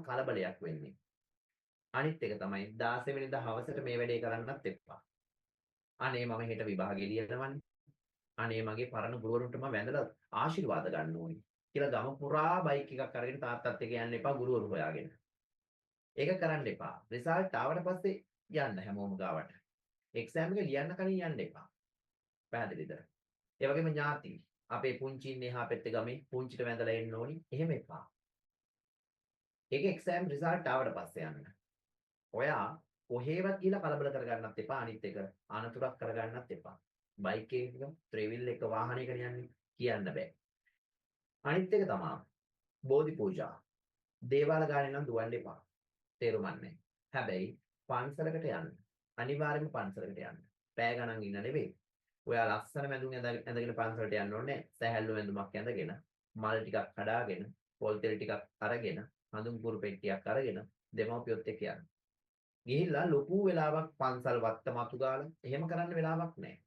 කලබලයක් වෙන්නේ. අනිත් එක තමයි 16 වෙනිදා හවසට මේ වැඩේ කරන්නත් එපා. අනේ මම හෙට විභාගෙ ලියනවනේ. අනේ මගේ පරණ ගුරුවරුන්ට මම වැඳලා ආශිර්වාද ගන්න ඕනේ. කියලා ගම පුරා බයික් එකක් අරගෙන තාත්තත් එක්ක යන්න එපා ගුරුවරු හොයාගෙන. ඒක කරන්න එපා. රිසල්ට් ආවට පස්සේ යන්න හැමෝම ගාවට. එක්සෑම් එක ලියන්න කලින් යන්න එපා. පැහැදිලිද? ඒ වගේම ඥාති අපේ පුංචින් එහා පැත්තේ ගමේ පුංචිට වැඳලා එන්න ඕනි. එහෙම එපා. ඒක එක්සෑම් රිසල්ට් ආවට පස්සේ යන්න. ඔයා කොහේවත් ගිහලා කලබල කරගන්නත් එපා. අනිත් එක අනතුරක් කරගන්නත් එපා. බයික් එකක ට්‍රැවල් එක වාහනයක යන්නේ කියන්න බෑ. අනිත් එක තමයි බෝධි පූජා. දේවාල ගානේ නම් දුවන්න එපා. තේරුම් ගන්න. හැබැයි පන්සලකට යන්න. අනිවාර්යයෙන්ම පන්සලකට යන්න. පෑ ගණන් ඉන්න නෙවෙයි. ඔයා ලස්සන මැදුම් ඇඳගෙන පන්සලට යන්න ඕනේ. සැහැල්ලු මැදුමක් ඇඳගෙන, මල් ටිකක් කඩාගෙන, පොල් තෙල් ටිකක් අරගෙන, හඳුන් කුරු පෙට්ටියක් අරගෙන දෙමව්පියොත් එක්ක යන්න. ගිහිල්ලා ලොකු වෙලාවක් පන්සල් වත්ත මතු ගාලා එහෙම කරන්න වෙලාවක් නැහැ.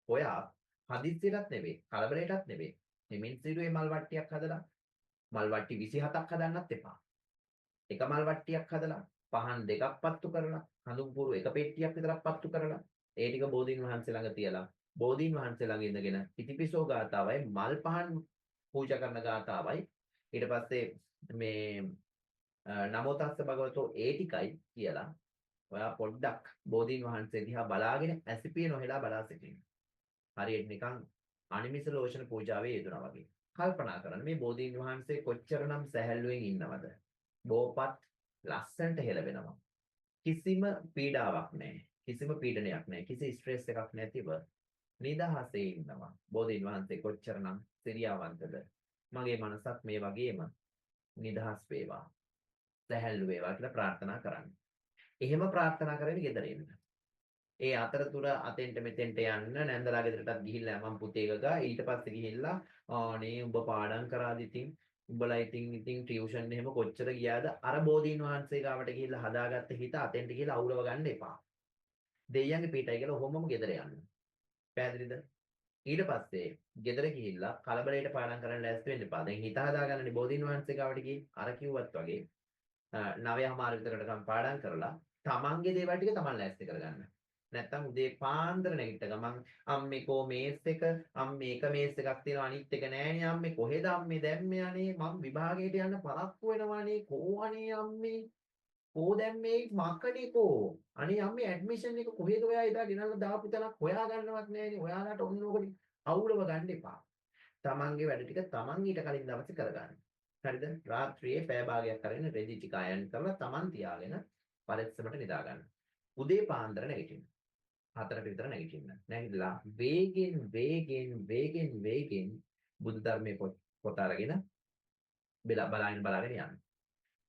ඔයා හදිස්සියටත් නෙවෙයි, කලබලයටත් නෙවෙයි. මෙමින් සිරුවේ මල් වට්ටියක් හදලා මල් වට්ටි 27ක් හදන්නත් එපා. එක මල් වට්ටියක් හදලා පහන් දෙකක් පත්තු කරලා හඳුන් කුරු එක පෙට්ටියක් විතරක් පත්තු කරලා ඒ ටික බෝධීන් වහන්සේ ළඟ තියලා බෝධීන් වහන්සේ ළඟ ඉඳගෙන ඉතිපිසෝ ගාතාවයි මල් පහන් පූජා කරන ගාතාවයි ඊට පස්සේ මේ නමෝ තස්ස භගවතෝ ඒ ටිකයි කියලා ඔයා පොඩ්ඩක් බෝධීන් වහන්සේ දිහා බලාගෙන ඇසිපිය නොහෙලා බලා සිටින්න. හරියට නිකන් අනිමිස ලෝෂණ පූජාවේ යෙදුණා වගේ. කල්පනා කරන්න මේ බෝධීන් වහන්සේ කොච්චරනම් සැහැල්ලුවෙන් ඉන්නවද? බෝපත් ලස්සනට හෙලවෙනවා. කිසිම පීඩාවක් නැහැ. කිසිම පීඩනයක් නැහැ. කිසි ස්ට්‍රෙස් එකක් නැතිව නිදහසේ ඉන්නවා. බෝධීන් වහන්සේ කොච්චරනම් සිරියාවන්තද? මගේ මනසත් මේ වගේම නිදහස් වේවා. සැහැල්ලු වේවා කියලා ප්‍රාර්ථනා කරන්න. එහෙම ප්‍රාර්ථනා කරගෙන ගෙදර එන්න. ඒ අතරතුර අතෙන්ට මෙතෙන්ට යන්න නැන්දලා ගෙදරටත් ගිහිල්ලා මම පුතේ ගගා ඊට පස්සේ ගිහිල්ලා අනේ උඹ පාඩම් කරාද ඉතින් උඹලා ඉතින් ටියුෂන් එහෙම කොච්චර ගියාද අර බෝධීන් වහන්සේ ගාවට ගිහිල්ලා හදාගත්ත හිත අතෙන්ට ගිහිල්ලා අවුලව ගන්න එපා. දෙයියන්ගේ පිටයි කියලා ඔහොමම ගෙදර යන්න. පැහැදිලිද? ඊට පස්සේ ගෙදර ගිහිල්ලා කලබලයට පාඩම් කරන්න ලෑස්ති වෙන්න එපා. දැන් හිත හදාගන්නනේ බෝධීන් වහන්සේ ගාවට ගිහින් අර කිව්වත් වගේ 9:00 විතරකටම පාඩම් කරලා තමන්ගේ දේවල් ටික තමන් ලෑස්ති කරගන්න. නැත්තම් උදේ පාන්දර නැගිට ගමන් අම්මේ කෝ මේස් එක අම්මේ එක මේස් එකක් තියෙනවා අනිත් එක නෑනේ අම්මේ කොහෙද අම්මේ දැන් මේ අනේ මම විභාගයට යන්න පරක්කු වෙනවානේ කෝ අනේ අම්මේ කෝ දැන් මේ මකනේ කෝ අනේ අම්මේ ඇඩ්මිෂන් එක කොහෙද ඔයා එදා ගෙනල්ලා දාපු තැනක් හොයා ගන්නවත් නෑනේ ඔයාලට ඔන්න ඕකනේ අවුලව ගන්න එපා තමන්ගේ වැඩ ටික තමන් ඊට කලින් දවසේ කරගන්න හරිද රාත්‍රියේ පැය භාගයක් අරගෙන රෙදි ටික අයන් කරලා තමන් තියාගෙන පරිස්සමට නිදා ගන්න උදේ පාන්දර නැගිටින්න 4ට විතර නැගිටින්න. නැගිටලා වේගෙන් බුදු ධර්මයේ පොත අරගෙන බලාගෙන යන්න.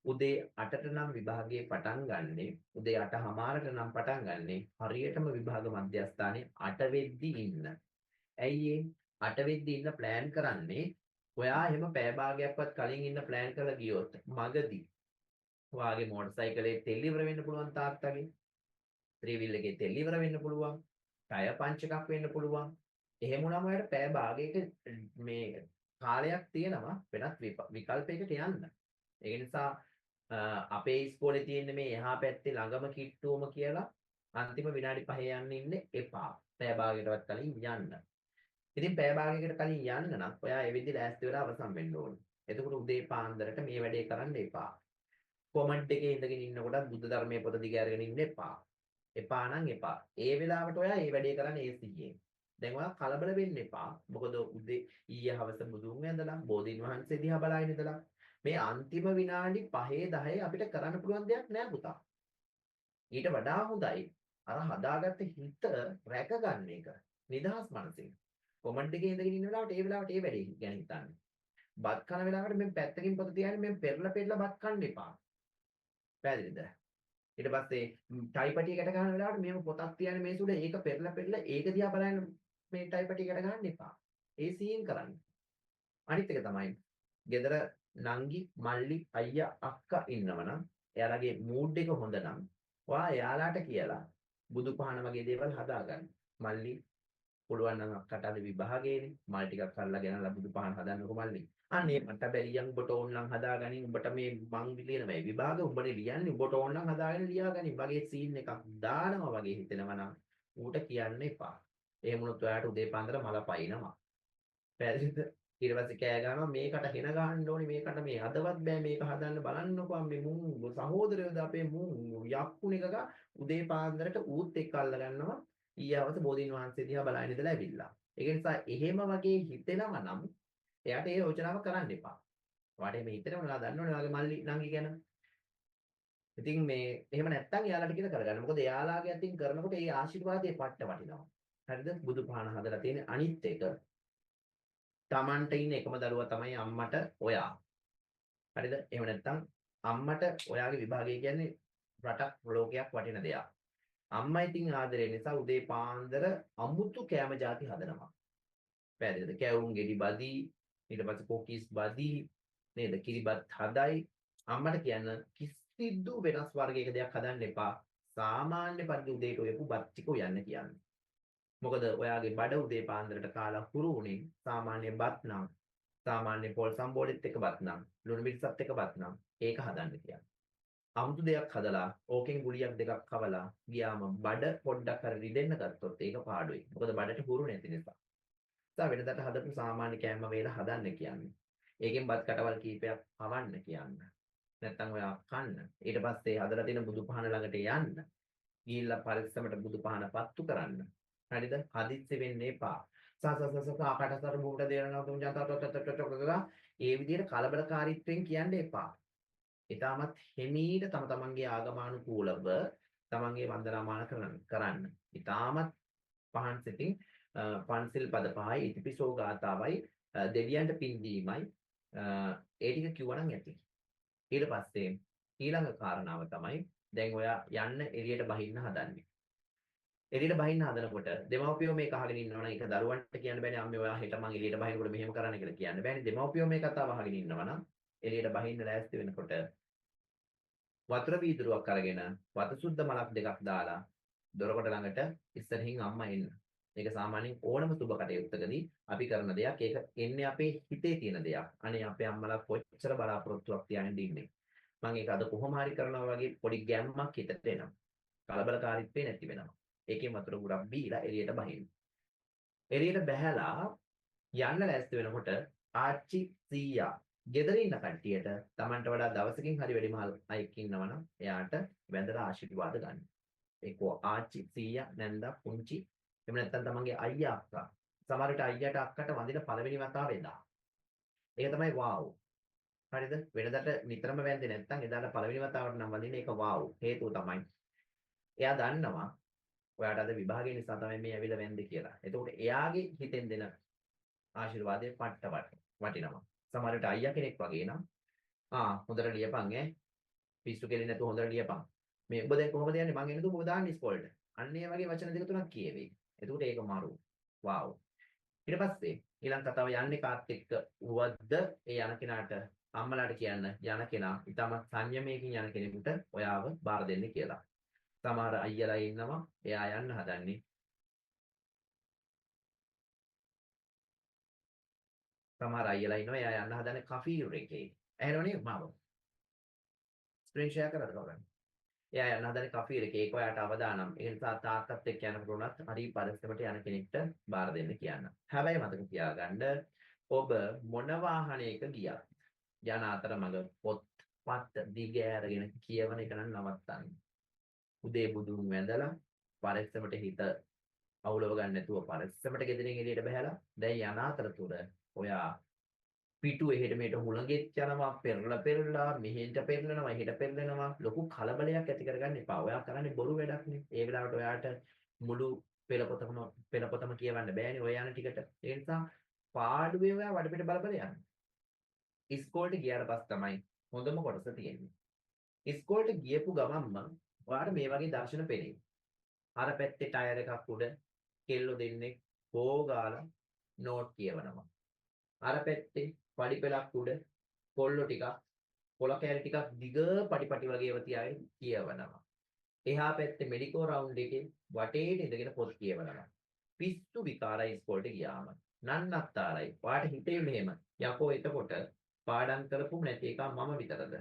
උදේ 8ට නම් විභාගයේ පටන් ගන්නෙ. උදේ 8:00ට නම් පටන් ගන්නෙ. හරියටම විභාග මධ්‍යස්ථානයේ 8 වෙද්දි ඉන්න. ඇයි 8 වෙද්දි ඉන්න ප්ලෑන් කරන්නේ? ඔයා එහෙම පැය භාගයක්වත් කලින් ඉන්න ප්ලෑන් කරලා ගියොත් මගදී ඔයාගේ මෝටර් සයිකලේ තෙල් ඉවර වෙන්න පුළුවන් තාත්තගේ. ත්‍රිවිල් එකේ තෙල් ඉවර වෙන්න පුළුවන්. ටයර් පංච් එකක් වෙන්න පුළුවන්. එහෙම වුණාම ඔයාලට පැය භාගයක මේ කාලයක් තියෙනවා වෙනත් විකල්පයකට යන්න. ඒ නිසා අපේ ඉස්කෝලේ තියෙන මේ එහා පැත්තේ ළඟම කිට්ටුවම කියලා අන්තිම විනාඩි 5 යන්න ඉන්න එපා. පැය භාගයකටවත් කලින් යන්න. ඉතින් පැය භාගයකට කලින් යන්න නම් ඔයා ඒ විදිහට ඈස්ති වෙලා අවසන් වෙන්න ඕනේ. එතකොට උදේ පාන්දරට මේ වැඩේ කරන්න එපා. කොමන්ට් එකේ ඉඳගෙන ඉන්නකොටත් බුද්ධ ධර්මයේ පොත දිග අරගෙන ඉන්න එපා. එපා නම් එපා. ඒ වෙලාවට ඔයා මේ වැඩේ කරන්නේ ඒසියෙන්. දැන් ඔයා කලබල වෙන්න එපා. මොකද උදේ ඊයේ හවස බුදුන් වැඳලා බෝධීන් වහන්සේ දිහා බලාගෙන ඉඳලා මේ අන්තිම විනාඩි 5 10 අපිට කරන්න පුළුවන් දෙයක් නෑ පුතා. ඊට වඩා හොඳයි අර හදාගත්ත හිත රැකගන්න එක. නිදහස් මනසින්. කොමන්ට් එකේ ඉඳගෙන ඉන්න වෙලාවට ඒ වැඩේ ගැන හිතන්න. බත් කන වෙලාවට මේ පැත්තකින් පොත තියාගෙන මේ පෙරලා බත් කන්න එපා. පැහැදිලිද? ඊට පස්සේ ටයිපටියකට ගන්න වෙලාවට මෙහෙම පොතක් තියන්නේ මේසුඩ ඒක පෙරලා ඒක දිහා බලන්න මේ ටයිපටියකට ගන්න එපා. ඒ සීන් කරන්න. අනිත් එක තමයි ගෙදර නංගි මල්ලි අයියා අක්කා ඉන්නවනම් එයාලගේ මූඩ් එක හොඳ නම් ඔයා එයාලාට කියලා බුදු පහන වගේ දේවල් හදාගන්න. මල්ලි පුළුවන් නම් අක්කට අද විභාගයේනේ මල් ටිකක් කරලා ගෙනල්ලා බුදු පහන හදන්නකො මල්ලි. අනේ මට බැරියන් උඹට ඕන නම් හදාගනින් උඹට මේ මං ලියන මේ විභාග උඹනේ ලියන්නේ උඹට ඕන නම් හදාගෙන ලියාගනින් වගේ සීන් එකක් දානවා වගේ හිතෙනවා නම් ඌට කියන්න එපා. එහෙම වුණොත් ඔයාට උදේ පාන්දර මල පයින්නවා. පැහැදිලිද? ඊට පස්සේ කෑ ගන්නවා මේකට හෙන ගහන්න ඕනේ මේකට මේ අදවත් බෑ මේක හදන්න බලන්නකෝ මේ මුන් සහෝදරයෝද අපේ මුන් යක්කුණෙක්ක උදේ පාන්දරට ඌත් එක්ක අල්ල ගන්නවා ඊයවත බෝධීන් වහන්සේ දිහා බලන ඉඳලා ඇවිල්ලා. ඒක නිසා එහෙම වගේ හිතෙනවා නම් එයාට ඒ යෝජනාව කරන්න එපා. ඔයාට මේ හිතෙනවා නා දන්නවනේ ඔයාගේ මල්ලි නංගි ගැන. ඉතින් මේ එහෙම නැත්තම් එයාලට කියලා කරගන්න. මොකද එයාලාගේ අතින් කරනකොට ඒ ආශිර්වාදයේ පට්ට වටිනවා. හරිද? බුදුපහන හදලා තියෙන අනිත් එක Tamanට ඉන්න එකම දරුවා තමයි අම්මට ඔයා. හරිද? එහෙම නැත්නම් අම්මට ඔයාගේ විභාගය කියන්නේ රටක් ලෝකයක් වටින දෙයක්. අම්මා ඉතින් ආදරේ නිසා උදේ පාන්දර අමුතු කෑම ಜಾති හදනවා. පැහැදිලිද? කැවුම් ගෙඩි බදී, ඊට පස්සේ කොකිස් බදී, නේද? කිරිබත් හදයි. අම්මට කියන්න කිසිදු වෙනස් වර්ගයක දෙයක් හදන්න එපා. සාමාන්‍ය පරිදි උදේට ඔයපු බත් ටික උයන්න කියන්නේ. මොකද ඔයාගේ බඩ උදේ පාන්දරට කාලා හුරු වුණේ සාමාන්‍ය බත් නම් සාමාන්‍ය පොල් සම්බෝලෙත් එක බත් නම් ලුණු මිරිසත් එක බත් නම් ඒක හදන්න කියන්නේ. අමුතු දෙයක් හදලා ඕකෙන් ගුලියක් දෙකක් කවලා ගියාම බඩ පොඩ්ඩක් හරි රිදෙන්න ගත්තොත් ඒක පාඩුයි. මොකද බඩට හුරු නැති නිසා. සා වෙනදට හදපු සාමාන්‍ය කෑම වේල හදන්න කියන්නේ. ඒකෙන් බත් කටවල් කීපයක් පවන්න කියන්න. නැත්තම් ඔයා කන්න. ඊට පස්සේ හදලා තියෙන බුදුපහන ළඟට යන්න. ගිහිල්ලා පරිස්සමට බුදුපහන පත්තු කරන්න. හරිද? හදිස්සි වෙන්න එපා. කාකටතර මුහුණ දෙනවා තුන් ජාතක ඒ විදිහට කලබලකාරීත්වයෙන් කියන්න එපා. ඊටමත් හිමීට තම තමන්ගේ ආගමානුකූලව තමන්ගේ වන්දනාමාන කරන්න. ඊටමත් පහන් සිතින් පන්සිල් පද පහයි ඉතිපිසෝ ගාතාවයි දෙවියන්ට පින් දීමයි ඒ ටික කිව්වනම් ඇති. ඊට පස්සේ ඊළඟ කාරණාව තමයි දැන් ඔයා යන්න එළියට බහින්න හදන්නේ. එළියට බහින්න හදනකොට දෙමව්පියෝ මේක අහගෙන ඉන්නවනම් ඒක දරුවන්ට කියන්න බෑනේ අම්මේ ඔයා හෙට මං එළියට බහිනකොට මෙහෙම කරන්න කියලා කියන්න බෑනේ. දෙමව්පියෝ මේ කතාව අහගෙන ඉන්නවනම් එළියට බහින්න ලෑස්ති වෙනකොට වතුර වීදුරුවක් අරගෙන වතු සුද්ධ මලක් දෙකක් දාලා දොරකට ළඟට ඉස්සරහින් අම්මා එන්න. මේක සාමාන්‍යයෙන් ඕනම සුබ කටයුත්තකදී අපි කරන දෙයක්. ඒක එන්නේ අපේ හිතේ තියෙන දෙයක්. අනේ අපේ අම්මලා කොච්චර බලාපොරොත්තුවක් තියාගෙන ඉන්නේ. මම ඒක අද කොහොම හරි කරනවා වගේ පොඩි ගැම්මක් හිතට එනවා. කලබලකාරීත්වේ නැති වෙනවා. ඒකෙන් වතුර ගුරක් බීලා එළියට බහින්න. එළියට බහැලා යන්න ලෑස්ති වෙනකොට ආච්චි සීයා ගෙදර ඉන්න කට්ටියට Tamanට වඩා දවසකින් හරි වැඩිමහල් අයෙක් ඉන්නවනම් එයාට වැඳලා ආශිර්වාද ගන්න. ඒකෝ ආච්චි සීයා නැන්දා පුංචි එහෙම නැත්නම් තමන්ගේ අයියා අක්කා. සමහර විට අයියාට අක්කට වඳින පළවෙනි වතාව එදා. ඒක තමයි වාව්. හරිද? වෙනදට නිතරම වැඳේ නැත්නම් එදාට පළවෙනි වතාවට නම් වඳින්නේ ඒක වාව්. හේතුව තමයි එයා දන්නවා ඔයාට අද විභාගය නිසා තමයි මේ ඇවිල්ලා වැඳේ කියලා. එතකොට එයාගේ හිතෙන් දෙන ආශිර්වාදය පට්ට වටිනවා. සමහර විට අයියා කෙනෙක් වගේ නම් හොඳට ලියපන් ඈ. පිස්සු කෙලින් නැතුව හොඳට ලියපන්. මේ ඔබ දැන් කොහොමද යන්නේ? මං එන්නද ඔබ දාන්නේ ඉස්කෝලේට. අන්න ඒ වගේ වචන දෙක තුනක් කියවේ. එතකොට ඒක මාරු. වාව්. ඊට පස්සේ ඊළඟ කතාව යන්නේ කාත් එක්ක වුවද්ද ඒ යන කෙනාට අම්මලාට කියන්න යන කෙනා ඊටම සංයමයකින් යන කෙනෙකුට ඔයාව බාර දෙන්න කියලා. සමහර අයියලා ඉන්නවා එයා යන්න හදන්නේ. සමහර අයියලා ඉන්නවා එයා යන්න හදන්නේ කෆීර් එකේ. ඇහෙනවනේ මාව. ස්ක්‍රීන් ෂෙයා කරලා බලන්න. එයා යන හදන්නේ කෆීර් එකේ. ඒක ඔයාට අවදානම්. ඒ නිසා තාත්තත් එක්ක යනකොට උනත් හරි පරිස්සමට යන කෙනෙක්ට බාර දෙන්න කියන්න. හැබැයි මතක තියාගන්න ඔබ මොන වාහනයක ගියත් යන අතරමඟ පොත්පත් දිග ඇරගෙන කියවන එක නම් නවත්තන්න. උදේ බුදුන් වැඳලා පරිස්සමට හිත අවුලව ගන්න නැතුව පරිස්සමට ගෙදරින් එළියට බහැලා දැන් යන අතරතුර ඔයා පිටු එහෙට මෙහෙට හුලඟෙත් යනවා පෙරලා මෙහෙට පෙරලනවා එහෙට පෙරලනවා ලොකු කලබලයක් ඇති කරගන්න එපා. ඔයා කරන්නේ බොරු වැඩක් නේ. ඒ වෙලාවට ඔයාට මුළු පෙළපොතම කියවන්න බෑනේ ඔය යන ටිකට. ඒ නිසා පාඩුවේ ඔයා වඩපිට බල යන්න. ඉස්කෝලේට ගියාට පස්සේ තමයි හොඳම කොටස තියෙන්නේ. ඉස්කෝලේට ගියපු ගමන්ම ඔයාට මේ වගේ දර්ශන පෙරේ. අර පැත්තේ ටයර් එකක් උඩ කෙල්ලෝ දෙන්නේ කෝගාලා නෝට් කියවනවා. අර පැත්තේ පඩි පෙලක් උඩ කොල්ලෝ ටිකක් කොළ කෑලි ටිකක් දිග පඩි වගේ ඒවා තියාගෙන කියවනවා. එහා පැත්තේ මෙඩිකෝ රවුන්ඩ් එකේ වටේට ඉඳගෙන පොත් කියවනවා. පිස්සු විකාරයි ඉස්කෝලේට ගියාම. නන්නත්තරයි. ඔයාට හිතේ මෙහෙම. යකෝ එතකොට පාඩම් කරපු නැති එක මම විතරද?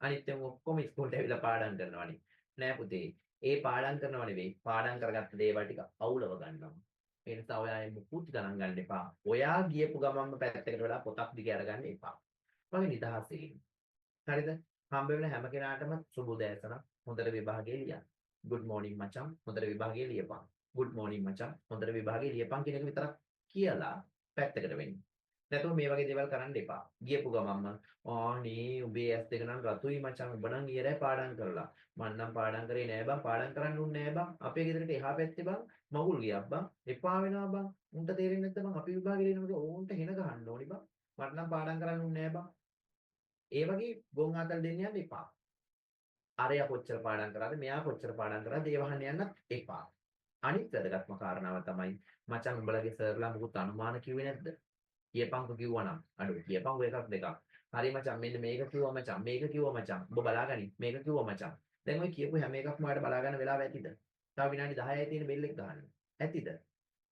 අනිත් ඒවා ඔක්කොම ඉස්කෝලේට ඇවිල්ලා පාඩම් කරනවනේ. නෑ පුතේ. ඒ පාඩම් කරනව නෙවෙයි. පාඩම් කරගත්ත දේවල් ටික අවුලව ගන්නවා. ඒ නිසා ඔයා ඒ මුකුත් ගණන් ගන්න එපා. ඔයා ගියපු ගමන්ම පැත්තකට වෙලා පොතක් දිග අරගන්න එපා. මගේ නිදහසේ. හරිද? හම්බ වෙන හැම කෙනාටම සුබ උදෑසනක්. හොඳට විභාගේ ලියන්න. good morning මචං. හොඳට විභාගේ ලියපන්. good morning මචං. හොඳට විභාගේ ලියපන් කියන එක විතරක් කියලා පැත්තකට වෙන්න. නැතුව මේ වගේ දේවල් කරන්න එපා. ගියපු ගමන්ම ආනේ උඹේ ඇස් දෙක නම් රතුයි මචං. උඹ නම් ඊයරයි පාඩම් කරලා. මං නම් පාඩම් කරේ නෑ බං. පාඩම් කරන්න උන්නේ නෑ බං. අපේ ගෙදරට එහා පැත්තේ බං මගුල් ගියක් බං. එපා වෙනවා බං. උන්ට තේරෙන්නේ නැත්නම් බං අපි විභාගේ ලියනකොට ඕන්ට හෙන ගහන්න ඕනි බං. මට නම් පාඩම් කරන්න උන්නේ නෑ බං. ඒ වගේ ගොන් ආතල් දෙන්න යන්න එපා. අරයා කොච්චර පාඩම් කරාද මෙයා කොච්චර පාඩම් කරාද ඒ වහන්න යන්නත් එපා. අනිත් වැදගත්ම කාරණාව තමයි මචං උඹලගේ සර්ලා මුකුත් අනුමාන කිව්වේ නැද්ද? කියපන්කෝ කිව්වනම් අඩුයි කියපන්කෝ එකක් දෙකක්. හරි මචං මෙන්න මේක කිව්වා මචං මේක කිව්වා මචං ඔබ බලාගනි මේක කිව්වා මචං. දැන් ඔය කියපු හැම එකක්ම ඔයාලට බලා ගන්න වෙලාව ඇතිද? තව විනාඩි 10යි තියෙන බෙල් එක ගහන්න. ඇතිද?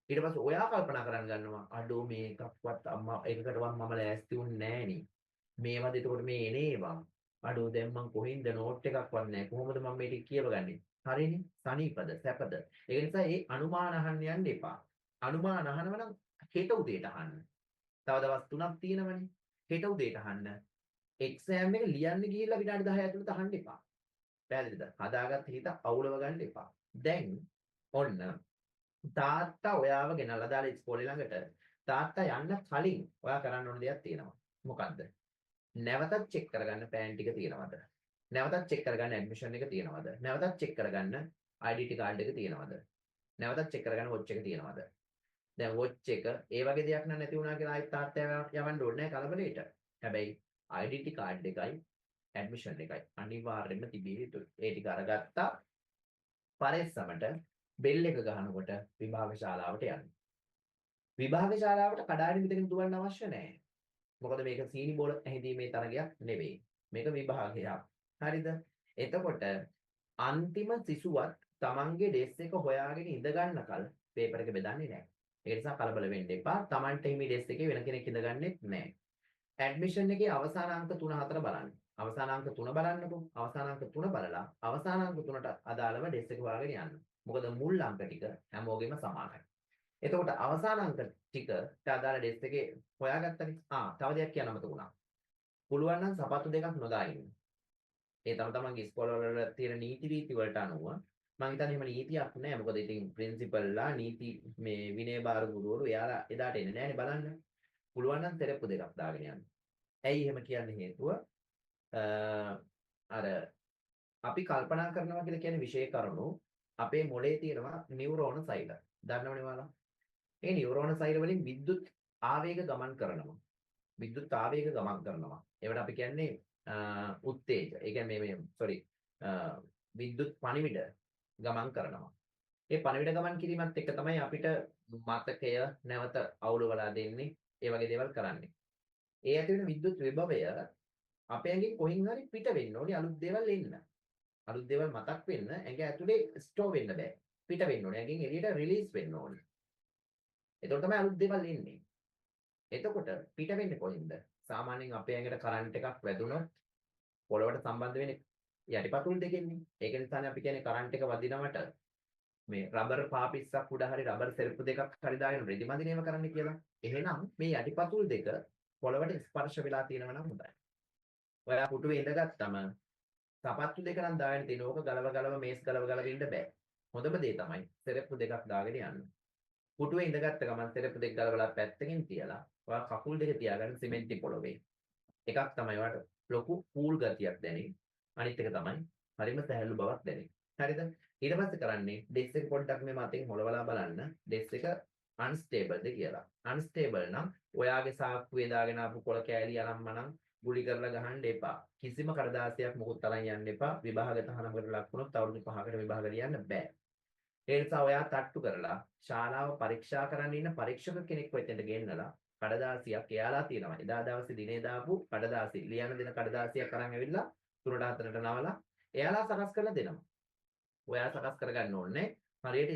ඊට පස්සේ ඔයා කල්පනා කරන්න ගන්නවා අඩෝ මේකක්වත් අම්මා එකකටවත් මම ලෑස්ති වුන්නේ නෑනේ. මේවද එතකොට මේ එනේවා. අඩෝ දැන් මං කොහෙන්ද නෝට් එකක්වත් නැහැ. කොහොමද මම මේ ටික කියවගන්නේ? හරිනේ. සනීපද සැපද. ඒ නිසා ඒ අනුමාන අහන්න යන්න එපා. අනුමාන අහනව නම් හෙට උදේට අහන්න. තව දවස් 3ක් තියෙනවනේ. හෙට උදේට අහන්න. එක්සෑම් එක ලියන්න ගිහිල්ලා විනාඩි 10 ඇතුළත අහන්න එපා. පැහැදිලිද? හදාගත්ත හිත අවුලව ගන්න එපා. දැන් ඔන්න තාත්තා ඔයාව ගෙනල්ලා දාලා ඉස්කෝලේ ළඟට තාත්තා යන්න කලින් ඔයා කරන්න ඕන දෙයක් තියෙනවා. මොකද්ද? නැවතත් චෙක් කරගන්න පෑන් ටික තියෙනවද? නැවතත් චෙක් කරගන්න ඇඩ්මිෂන් එක තියෙනවද? නැවතත් චෙක් කරගන්න IDT කාඩ් එක තියෙනවද? නැවතත් චෙක් කරගන්න වොච් එක තියෙනවද? දැන් වොච් එක ඒ වගේ දෙයක් නම් නැති වුණා කියලා ආයෙත් තාත්තා යවන්න ඕනේ නැහැ කලබලෙට. හැබැයි IDT කාඩ් එකයි ඇඩ්මිෂන් එකයි අනිවාර්යයෙන්ම තිබිය යුතුයි. ඒ ටික අරගත්තා පරෙස්සමට බෙල් එක ගහනකොට විභාග ශාලාවට යන්න. විභාග ශාලාවට කඩාගෙන විතරකින් දුවන්න අවශ්‍ය නැහැ. මොකද මේක සීනි බෝල ඇහිදීමේ තරගයක් නෙවෙයි. මේක විභාගයක්. හරිද? එතකොට අන්තිම සිසුවත් Tamange ඩෙස් එක හොයාගෙන ඉඳ ගන්නකල් පේපර් එක බෙදන්නේ නැහැ. ඒ නිසා කලබල වෙන්න එපා. Tamanට හිමි ඩෙස් එකේ වෙන කෙනෙක් ඉඳගන්නෙත් නැහැ. ඇඩ්මිෂන් එකේ අවසාන අංක 3 4 බලන්න. අවසාන අංක 3 බලන්නකෝ. අවසාන අංක 3 බලලා අවසාන අංක 3ට අදාළව ඩෙස් එක හොයාගෙන යන්න. මොකද මුල් අංක ටික හැමෝගෙම සමානයි. එතකොට අවසාන අංක ටිකට අදාළ ඩෙස් එකේ හොයාගත්තනේ. තව දෙයක් කියන්න මතක වුණා. පුළුවන් නම් සපත්තු දෙකක් නොදා ඉන්න. ඒ තමන්ගේ ඉස්කෝලවල තියෙන නීති රීති වලට අනුව මම හිතන්නේ එහෙම නීතියක් නැහැ. මොකද ඉතින් ප්‍රින්සිපල්ලා නීති මේ විනය භාර ගුරුවරු එයාලා එදාට එන්නේ නැහැනේ බලන්න. පුළුවන් නම් තෙරප්පු දෙකක් දාගෙන යන්න. ඇයි එහෙම කියන්නේ හේතුව අර අපි කල්පනා කරනවා කියලා කියන්නේ විශේෂ කරුණු අපේ මොළේ තියෙනවා නියුරෝන සෛල. දන්නවනේ ඔයාලා. ඒ නියුරෝන සෛල වලින් විද්‍යුත් ආවේග ගමන් කරනවා. විද්‍යුත් ආවේග ගමන් කරනවා. ඒවට අපි කියන්නේ උත්තේජ. ඒ කියන්නේ විද්‍යුත් පණිවිඩ ගමන් කරනවා. ඒ පණිවිඩ ගමන් කිරීමත් එක්ක තමයි අපිට මතකය නැවත අවුලවලා දෙන්නේ. ඒ වගේ දේවල් කරන්නේ. ඒ ඇති වෙන විද්‍යුත් විභවය අපේ ඇඟෙන් කොහින් හරි පිට වෙන්න ඕනේ අලුත් දේවල් එන්න. අලුත් දේවල් මතක් වෙන්න ඇඟ ඇතුලේ ස්ටෝර් වෙන්න බෑ. පිට වෙන්න ඕනේ. ඇඟෙන් එළියට රිලීස් වෙන්න ඕනේ. එතකොට තමයි අලුත් දේවල් එන්නේ. එතකොට පිට වෙන්නේ කොහින්ද? සාමාන්‍යයෙන් අපේ ඇඟට කරන්ට් එකක් වැදුනොත් පොළවට සම්බන්ධ වෙන්නේ යටිපතුල් දෙකෙන්නේ. ඒක නිසානේ අපි කියන්නේ කරන්ට් එක වදිනවට මේ රබර් පාපිස්සක් උඩ හරි රබර් සෙල්ප් දෙකක් හරි දාගෙන රෙදි මදිනේම කරන්න කියලා. එහෙනම් මේ යටිපතුල් දෙක පොළවට ස්පර්ශ වෙලා තියෙනවා නම් හොඳයි. ඔයා පුටුවේ ඉඳගත්තම සපත්තු දෙක නම් දාගෙන තියෙන ඕක ගලව මේස් ගලව ඉන්න බෑ. හොඳම දේ තමයි සෙරප්පු දෙකක් දාගෙන යන්න. පුටුවේ ඉඳගත්ත ගමන් සෙරප්පු දෙක ගලවලා පැත්තකින් තියලා ඔයා කකුල් දෙක තියාගන්න සිමෙන්ති පොළවේ. එකක් තමයි ඔයාට ලොකු කූල් ගතියක් දැනෙන්නේ. අනිත් එක තමයි හරිම සැහැල්ලු බවක් දැනෙන්නේ. හරිද? ඊට පස්සේ කරන්නේ ඩෙස් එක පොඩ්ඩක් මේ මතෙන් හොලවලා බලන්න. ඩෙස් එක අන්ස්ටේබල්ද කියලා. අන්ස්ටේබල් නම් ඔයාගේ සාක්කුවේ දාගෙන ආපු කොළ කෑලි අරම්මනම් ගුලි කරලා ගහන්න එපා. කිසිම කඩදාසියක් මොකුත් තරන් යන්න එපා. විභාග තහනමකට ලක් වුණොත් අවුරුදු 5කට විභාග ලියන්න බෑ. ඒ නිසා ඔයා තට්ටු කරලා ශාලාව පරීක්ෂා කරන්න ඉන්න පරීක්ෂක කෙනෙක් වෙතෙන්ට ගෙන්නලා කඩදාසියක් එයාලා තියෙනවා. එදා දවසේ දිනේ දාපු කඩදාසි ලියන්න දෙන කඩදාසියක් අරන් ඇවිල්ලා 3ට 4ට නවලා එයාලා සකස් කරලා දෙනවා. ඔයා සකස් කරගන්න ඕනේ හරියට